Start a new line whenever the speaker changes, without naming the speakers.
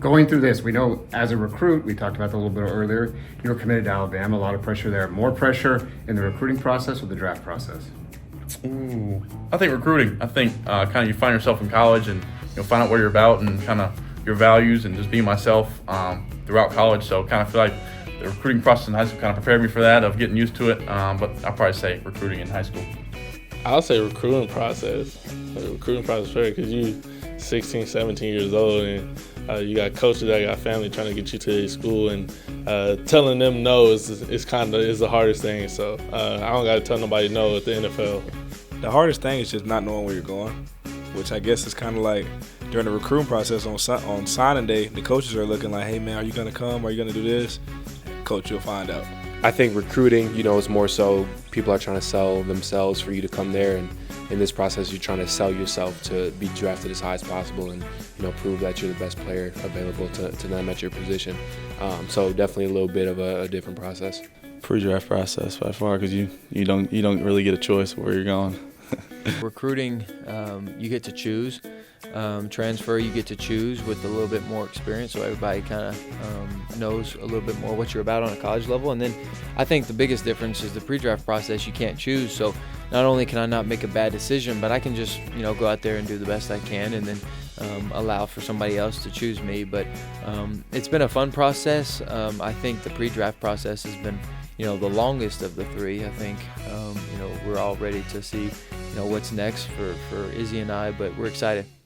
going through this, we know as a recruit, we talked about that a little bit earlier, you were committed to Alabama, a lot of pressure there. More pressure in the recruiting process or the draft process?
Ooh, I think recruiting. I think kind of you find yourself in college and find out what you're about and kind of your values and just being myself throughout college. So kind of feel like the recruiting process in high school kind of prepared me for that, of getting used to it. But I'll probably say recruiting in high school.
I'll say recruiting process. Recruiting process because you 16, 17 years old and you got coaches that got family trying to get you to their school, and telling them no is the hardest thing. So I don't got to tell nobody no at the NFL.
The hardest thing is just not knowing where you're going, which I guess is kind of like during the recruiting process on signing day, the coaches are looking like, hey man, are you going to come? Are you going to do this? Coach, you'll find out.
I think recruiting, is more so people are trying to sell themselves for you to come there, and in this process you're trying to sell yourself to be drafted as high as possible and prove that you're the best player available to them at your position. So definitely a little bit of a different process.
Pre-draft process by far, because you don't really get a choice where you're going.
Recruiting, you get to choose. Transfer, you get to choose with a little bit more experience, so everybody kind of knows a little bit more what you're about on a college level. And then I think the biggest difference is the pre-draft process. You can't choose, so not only can I not make a bad decision, but I can just go out there and do the best I can, and then allow for somebody else to choose me. But it's been a fun process. I think the pre-draft process has been the longest of the three. I think we're all ready to see what's next for Izzy and I, but we're excited.